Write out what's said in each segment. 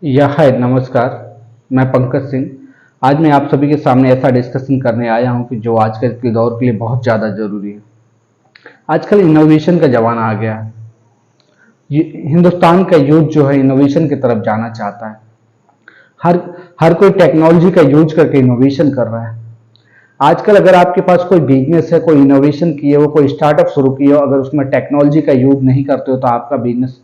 हाय नमस्कार। मैं पंकज सिंह। आज मैं आप सभी के सामने ऐसा डिस्कशन करने आया हूं कि जो आजकल के दौर के लिए बहुत ज़्यादा ज़रूरी है। आजकल इनोवेशन का ज़माना आ गया है। हिंदुस्तान का यूथ जो है इनोवेशन की तरफ जाना चाहता है। हर हर कोई टेक्नोलॉजी का यूज करके इनोवेशन कर रहा है। आजकल अगर आपके पास कोई बिजनेस है, कोई इनोवेशन किए हो, कोई स्टार्टअप शुरू किए हो, अगर उसमें टेक्नोलॉजी का यूज नहीं करते हो तो आपका बिजनेस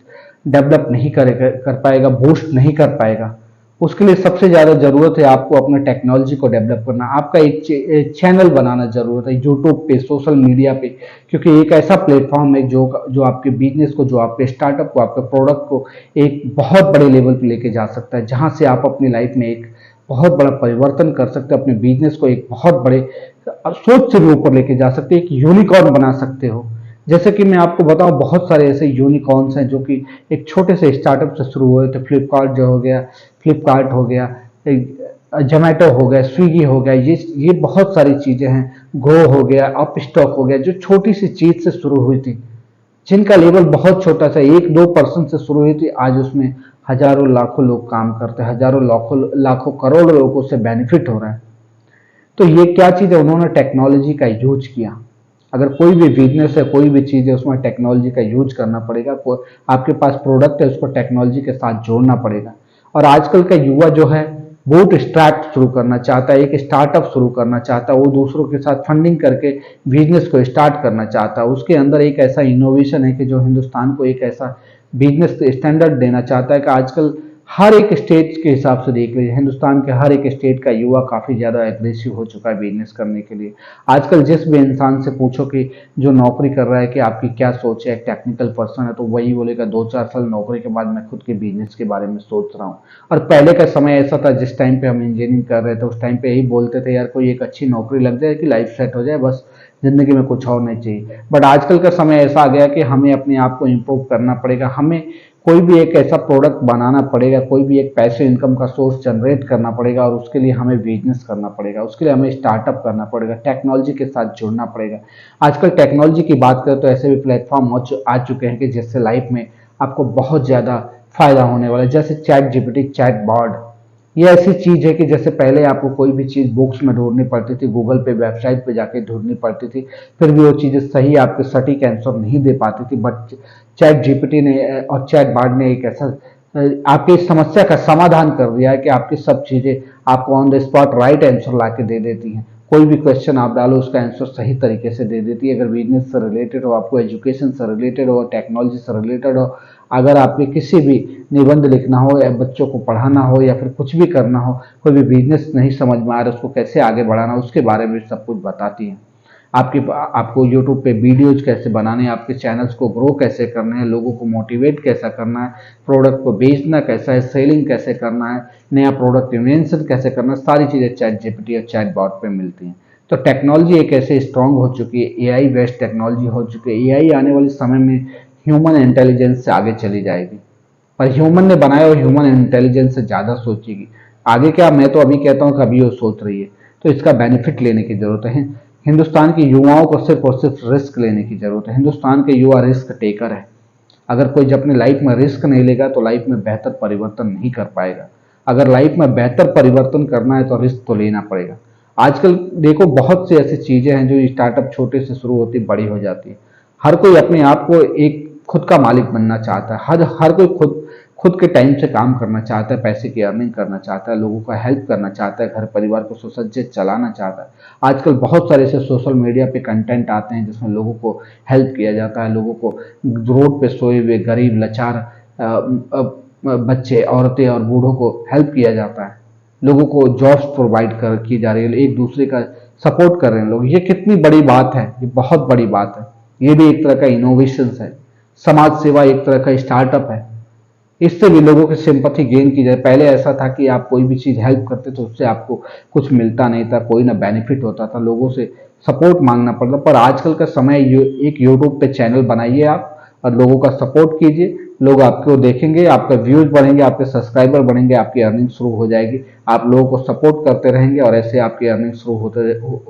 डेवलप नहीं कर पाएगा, बूस्ट नहीं कर पाएगा। उसके लिए सबसे ज़्यादा ज़रूरत है आपको अपने टेक्नोलॉजी को डेवलप करना। आपका एक चैनल बनाना ज़रूरत है यूट्यूब पे, सोशल मीडिया पे, क्योंकि एक ऐसा प्लेटफॉर्म है जो आपके बिजनेस को, जो आपके स्टार्टअप को, आपके प्रोडक्ट को एक बहुत बड़े लेवल पे लेके जा सकता है, जहाँ से आप अपनी लाइफ में एक बहुत बड़ा परिवर्तन कर सकते हो। अपने बिजनेस को एक बहुत बड़े सोच से भी ऊपर लेके जा सकते हो, एक यूनिकॉर्न बना सकते हो। जैसे कि मैं आपको बताऊं, बहुत सारे ऐसे यूनिकॉर्न्स हैं जो कि एक छोटे से स्टार्टअप से शुरू हुए थे। फ्लिपकार्ट हो गया, जोमेटो हो गया, स्विगी हो गया, ये बहुत सारी चीजें हैं। गो हो गया, अप स्टॉक हो गया, जो छोटी सी चीज से शुरू हुई थी, जिनका लेवल बहुत छोटा सा 1-2% से शुरू हुई थी, आज उसमें हजारों लाखों लोग काम करते हैं, हजारों लाखों लाखों करोड़ लोगों को उससे बेनिफिट हो रहा है। तो ये क्या चीज़ है, उन्होंने टेक्नोलॉजी का यूज किया। अगर कोई भी बिजनेस है, कोई भी चीज़ है, उसमें टेक्नोलॉजी का यूज करना पड़ेगा। आपके पास प्रोडक्ट है, उसको टेक्नोलॉजी के साथ जोड़ना पड़ेगा। और आजकल का युवा जो है बूट स्ट्रैप शुरू करना चाहता है, एक स्टार्टअप शुरू करना चाहता है, वो दूसरों के साथ फंडिंग करके बिजनेस को स्टार्ट करना चाहता है। उसके अंदर एक ऐसा इनोवेशन है कि जो हिंदुस्तान को एक ऐसा बिजनेस स्टैंडर्ड देना चाहता है कि आजकल हर एक स्टेट के हिसाब से देख लीजिए, हिंदुस्तान के हर एक स्टेट का युवा काफ़ी ज़्यादा एग्रेसिव हो चुका है बिजनेस करने के लिए। आजकल जिस भी इंसान से पूछो कि जो नौकरी कर रहा है कि आपकी क्या सोच है, एक टेक्निकल पर्सन है, तो वही बोलेगा 2-4 साल नौकरी के बाद मैं खुद के बिजनेस के बारे में सोच रहा हूँ। और पहले का समय ऐसा था, जिस टाइम पे हम इंजीनियरिंग कर रहे थे उस टाइम पे यही बोलते थे, यार कोई एक अच्छी नौकरी लग जाए कि लाइफ सेट हो जाए, बस जिंदगी में कुछ और नहीं चाहिए। बट आजकल का समय ऐसा आ गया कि हमें अपने आप को इम्प्रूव करना पड़ेगा, हमें कोई भी एक ऐसा प्रोडक्ट बनाना पड़ेगा, कोई भी एक पैसे इनकम का सोर्स जनरेट करना पड़ेगा, और उसके लिए हमें बिजनेस करना पड़ेगा, उसके लिए हमें स्टार्टअप करना पड़ेगा, टेक्नोलॉजी के साथ जुड़ना पड़ेगा। आजकल टेक्नोलॉजी की बात करें तो ऐसे भी प्लेटफॉर्म आ चुके हैं कि जिससे लाइफ में आपको बहुत ज़्यादा फायदा होने वाला है। जैसे चैट जीपीटी, चैट बॉट, ये ऐसी चीज है कि जैसे पहले आपको कोई भी चीज बुक्स में ढूंढनी पड़ती थी, गूगल पे, वेबसाइट पे जाके ढूंढनी पड़ती थी, फिर भी वो चीजें सही आपके सटीक आंसर नहीं दे पाती थी। बट चैट जीपीटी ने और चैट बॉट ने एक ऐसा आपकी इस समस्या का समाधान कर दिया है कि आपकी सब चीजें आपको on the spot right answer ला के दे देती हैं। कोई भी क्वेश्चन आप डालो, उसका आंसर सही तरीके से दे देती है। अगर बिजनेस से रिलेटेड हो, आपको एजुकेशन से रिलेटेड हो, टेक्नोलॉजी से रिलेटेड हो, अगर आपके किसी भी निबंध लिखना हो या बच्चों को पढ़ाना हो या फिर कुछ भी करना हो, कोई भी बिजनेस नहीं समझ में आ रहा है, उसको कैसे आगे बढ़ाना, उसके बारे में सब कुछ बताती हैं। आपको यूट्यूब पे वीडियोज कैसे बनाने हैं, आपके चैनल्स को ग्रो कैसे करने हैं, लोगों को मोटिवेट कैसा करना है, प्रोडक्ट को बेचना कैसा है, सेलिंग कैसे करना है, नया प्रोडक्ट इन्वेंशन कैसे करना है, सारी चीज़ें चैट जीपीटी और चैट बॉट पे मिलती हैं। तो टेक्नोलॉजी एक ऐसे स्ट्रांग हो चुकी है, एआई बेस्ड टेक्नोलॉजी हो चुकी है। एआई आने वाले समय में ह्यूमन इंटेलिजेंस से आगे चली जाएगी, पर ह्यूमन ने बनाया और ह्यूमन इंटेलिजेंस से ज़्यादा सोचेगी। आगे क्या, मैं तो अभी कहता हूँ कि अभी वो सोच रही है, तो इसका बेनिफिट लेने की ज़रूरत है। हिंदुस्तान के युवाओं को सिर्फ और सिर्फ रिस्क लेने की ज़रूरत है। हिंदुस्तान के युवा रिस्क टेकर है। अगर कोई जब अपनी लाइफ में रिस्क नहीं लेगा तो लाइफ में बेहतर परिवर्तन नहीं कर पाएगा। अगर लाइफ में बेहतर परिवर्तन करना है तो रिस्क तो लेना पड़ेगा। आजकल देखो, बहुत सी ऐसी चीज़ें हैं जो स्टार्टअप छोटे से शुरू होती बड़ी हो जाती है। हर कोई अपने आप को एक खुद का मालिक बनना चाहता है। हर हर कोई खुद खुद के टाइम से काम करना चाहता है, पैसे की अर्निंग करना चाहता है, लोगों का हेल्प करना चाहता है, घर परिवार को सुसज्जित चलाना चाहता है। आजकल बहुत सारे ऐसे सोशल मीडिया पे कंटेंट आते हैं जिसमें लोगों को हेल्प किया जाता है, लोगों को रोड पे सोए हुए गरीब लाचार बच्चे, औरतें और बूढ़ों को हेल्प किया जाता है, लोगों को जॉब्स प्रोवाइड कर की जा रही है, एक दूसरे का सपोर्ट कर रहे हैं लोग। ये कितनी बड़ी बात है, ये बहुत बड़ी बात है। ये भी एक तरह का इनोवेशन है। समाज सेवा एक तरह का स्टार्टअप है। इससे भी लोगों की सिंपैथी गेन की जाए। पहले ऐसा था कि आप कोई भी चीज़ हेल्प करते तो उससे आपको कुछ मिलता नहीं था, कोई ना बेनिफिट होता था, लोगों से सपोर्ट मांगना पड़ता। पर आजकल का समय, एक यूट्यूब पे चैनल बनाइए आप और लोगों का सपोर्ट कीजिए, लोग आपको देखेंगे, आपका व्यूज बढ़ेंगे, आपके सब्सक्राइबर बढ़ेंगे, आपकी अर्निंग शुरू हो जाएगी। आप लोगों को सपोर्ट करते रहेंगे और ऐसे आपकी अर्निंग शुरू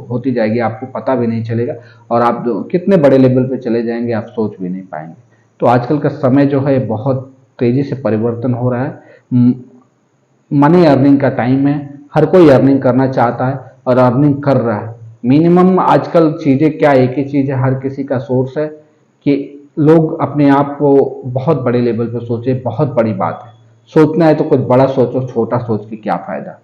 होती जाएगी, आपको पता भी नहीं चलेगा। और आप जो कितने बड़े लेवल पे चले जाएंगे आप सोच भी नहीं पाएंगे। तो आजकल का समय जो है बहुत तेजी से परिवर्तन हो रहा है। मनी अर्निंग का टाइम है, हर कोई अर्निंग करना चाहता है और अर्निंग कर रहा है। मिनिमम आजकल चीज़ें क्या, एक ही चीज़ है, हर किसी का सोर्स है कि लोग अपने आप को बहुत बड़े लेवल पर सोचे। बहुत बड़ी बात है, सोचना है तो कुछ बड़ा सोचो, छोटा सोच के क्या फायदा।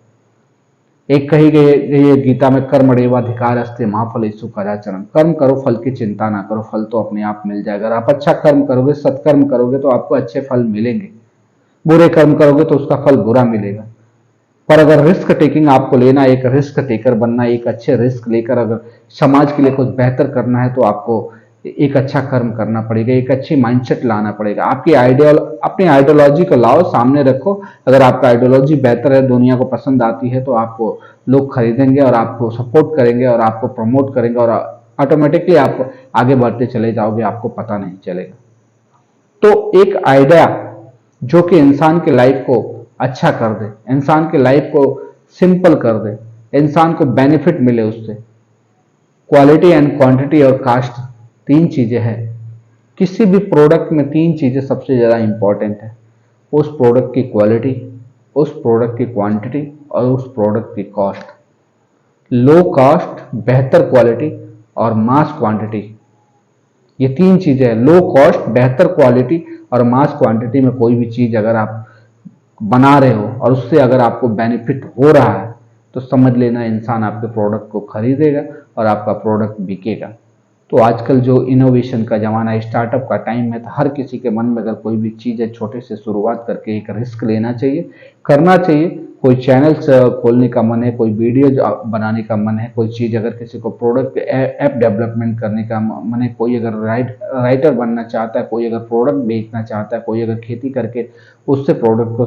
एक कही गई है गीता में, कर्मणेव अधिकारस्ते मा फलेषु कदाचन। कर्म करो, फल की चिंता ना करो, फल तो अपने आप मिल जाएगा। अगर आप अच्छा कर्म करोगे, सत्कर्म करोगे तो आपको अच्छे फल मिलेंगे। बुरे कर्म करोगे तो उसका फल बुरा मिलेगा। पर अगर रिस्क टेकिंग आपको लेना, एक रिस्क टेकर बनना, एक अच्छे रिस्क लेकर अगर समाज के लिए कुछ बेहतर करना है तो आपको एक अच्छा कर्म करना पड़ेगा, एक अच्छी माइंडसेट लाना पड़ेगा। आपकी अपनी आइडियोलॉजी को लाओ, सामने रखो। अगर आपका आइडियोलॉजी बेहतर है, दुनिया को पसंद आती है, तो आपको लोग खरीदेंगे और आपको सपोर्ट करेंगे और आपको प्रमोट करेंगे और ऑटोमेटिकली आप आगे बढ़ते चले जाओगे, आपको पता नहीं चलेगा। तो एक आइडिया जो कि इंसान की लाइफ को अच्छा कर दे, इंसान की लाइफ को सिंपल कर दे, इंसान को बेनिफिट मिले उससे। क्वालिटी एंड क्वांटिटी और कास्ट, तीन चीजें हैं। किसी भी प्रोडक्ट में तीन चीजें सबसे ज्यादा इंपॉर्टेंट है। उस प्रोडक्ट की क्वालिटी, उस प्रोडक्ट की क्वांटिटी और उस प्रोडक्ट की कॉस्ट। लो कॉस्ट, बेहतर क्वालिटी और मास क्वांटिटी, ये तीन चीजें हैं। लो कॉस्ट, बेहतर क्वालिटी और मास क्वांटिटी में कोई भी चीज अगर आप बना रहे हो और उससे अगर आपको बेनिफिट हो रहा है तो समझ लेना इंसान आपके प्रोडक्ट को खरीदेगा और आपका प्रोडक्ट बिकेगा। तो आजकल जो इनोवेशन का ज़माना है, स्टार्टअप का टाइम है, तो हर किसी के मन में अगर कोई भी चीज़ है, छोटे से शुरुआत करके एक रिस्क लेना चाहिए, करना चाहिए। कोई चैनल खोलने का मन है, कोई वीडियो बनाने का मन है, कोई चीज़ अगर किसी को प्रोडक्ट ऐप डेवलपमेंट करने का मन है, कोई अगर राइटर बनना चाहता है, कोई अगर प्रोडक्ट बेचना चाहता है, कोई अगर खेती करके उससे प्रोडक्ट को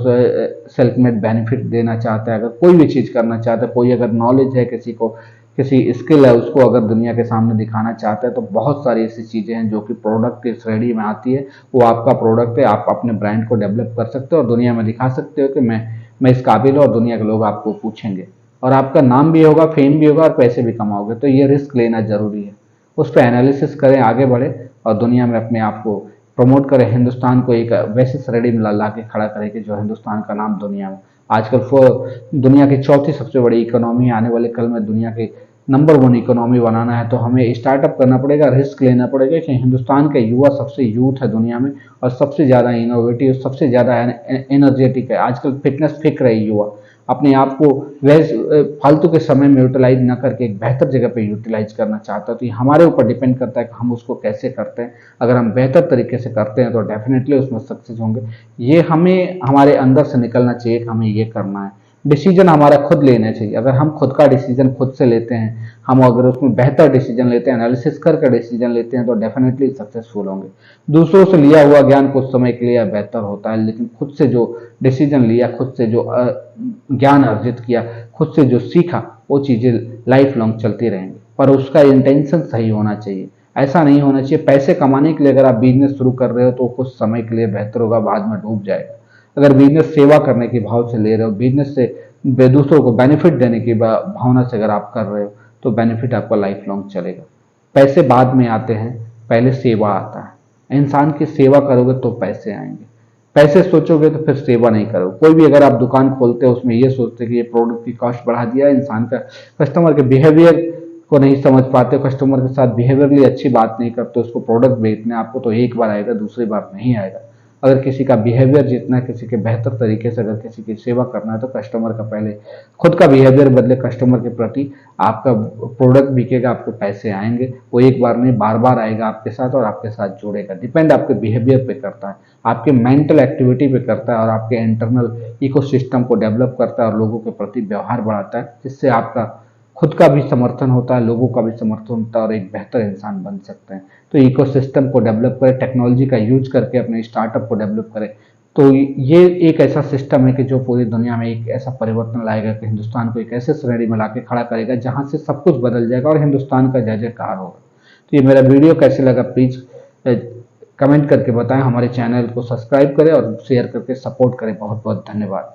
सेल्फ मेड बेनिफिट देना चाहता है, अगर कोई भी चीज़ करना चाहता है, कोई अगर नॉलेज है, किसी को किसी स्किल है, उसको अगर दुनिया के सामने दिखाना चाहता है, तो बहुत सारी ऐसी चीज़ें हैं जो कि प्रोडक्ट के श्रेणी में आती है। वो आपका प्रोडक्ट है, आप अपने ब्रांड को डेवलप कर सकते हो और दुनिया में दिखा सकते हो कि मैं इस काबिल हूँ, और दुनिया के लोग आपको पूछेंगे और आपका नाम भी होगा, फेम भी होगा और पैसे भी कमाओगे। तो ये रिस्क लेना जरूरी है। उस पर एनालिसिस करें, आगे बढ़े और दुनिया में अपने आप को प्रमोट करें। हिंदुस्तान को एक वैसे श्रेणी में ला के खड़ा करें कि जो हिंदुस्तान का नाम दुनिया में, आजकल दुनिया की चौथी सबसे बड़ी इकोनॉमी, आने वाले कल में दुनिया की नंबर 1 इकोनॉमी बनाना है, तो हमें स्टार्टअप करना पड़ेगा, रिस्क लेना पड़ेगा कि हिंदुस्तान के युवा सबसे यूथ है दुनिया में और सबसे ज़्यादा इनोवेटिव, सबसे ज़्यादा एनर्जेटिक है। आजकल फिटनेस फिक रहे युवा, अपने आप को फालतू के समय में यूटिलाइज ना करके एक बेहतर जगह पे यूटिलाइज करना चाहता है। तो ये हमारे ऊपर डिपेंड करता है कि हम उसको कैसे करते हैं। अगर हम बेहतर तरीके से करते हैं तो डेफिनेटली उसमें सक्सेस होंगे। ये हमें हमारे अंदर से निकलना चाहिए कि हमें ये करना है। डिसीजन हमारा खुद लेना चाहिए। अगर हम खुद का डिसीजन खुद से लेते हैं, हम अगर उसमें बेहतर डिसीजन लेते हैं, एनालिसिस करके डिसीजन लेते हैं, तो डेफिनेटली सक्सेसफुल होंगे। दूसरों से लिया हुआ ज्ञान कुछ समय के लिए बेहतर होता है, लेकिन खुद से जो डिसीजन लिया, खुद से जो ज्ञान अर्जित किया, खुद से जो सीखा, वो चीज़ें लाइफ लॉन्ग चलती रहेंगी। पर उसका इंटेंशन सही होना चाहिए। ऐसा नहीं होना चाहिए पैसे कमाने के लिए अगर आप बिजनेस शुरू कर रहे हो तो कुछ समय के लिए बेहतर होगा, बाद में डूब जाएगा। अगर बिजनेस सेवा करने के भाव से ले रहे हो, बिजनेस से दूसरों को बेनिफिट देने की भावना से अगर आप कर रहे हो, तो बेनिफिट आपका लाइफ लॉन्ग चलेगा। पैसे बाद में आते हैं, पहले सेवा आता है। इंसान की सेवा करोगे तो पैसे आएंगे। पैसे सोचोगे तो फिर सेवा नहीं करोगे। कोई भी अगर आप दुकान खोलते हो, उसमें ये सोचते कि ये प्रोडक्ट की कॉस्ट बढ़ा दिया, इंसान का कस्टमर के बिहेवियर को नहीं समझ पाते, कस्टमर के साथ बिहेवियरली अच्छी बात नहीं करते, उसको प्रोडक्ट बेचने आपको तो एक बार आएगा, दूसरी बार नहीं आएगा। अगर किसी का बिहेवियर जीतना है, किसी के बेहतर तरीके से अगर किसी की सेवा करना है, तो कस्टमर का पहले खुद का बिहेवियर बदले कस्टमर के प्रति, आपका प्रोडक्ट बिकेगा, आपको पैसे आएंगे। वो एक बार नहीं, बार बार आएगा आपके साथ और आपके साथ जुड़ेगा। डिपेंड आपके बिहेवियर पे करता है, आपके मेंटल एक्टिविटी पे करता है और आपके इंटरनल इकोसिस्टम को डेवलप करता है और लोगों के प्रति व्यवहार बढ़ाता है, जिससे आपका खुद का भी समर्थन होता है, लोगों का भी समर्थन होता है और एक बेहतर इंसान बन सकते हैं। तो इकोसिस्टम को डेवलप करें, टेक्नोलॉजी का यूज करके अपने स्टार्टअप को डेवलप करें। तो ये एक ऐसा सिस्टम है कि जो पूरी दुनिया में एक ऐसा परिवर्तन लाएगा कि हिंदुस्तान को एक ऐसे श्रेणी में लाके खड़ा करेगा जहां से सब कुछ बदल जाएगा और हिंदुस्तान का जय जयकार होगा। तो ये मेरा वीडियो कैसे लगा, प्लीज कमेंट करके बताएं। हमारे चैनल को सब्सक्राइब करें और शेयर करके सपोर्ट करें। बहुत बहुत धन्यवाद।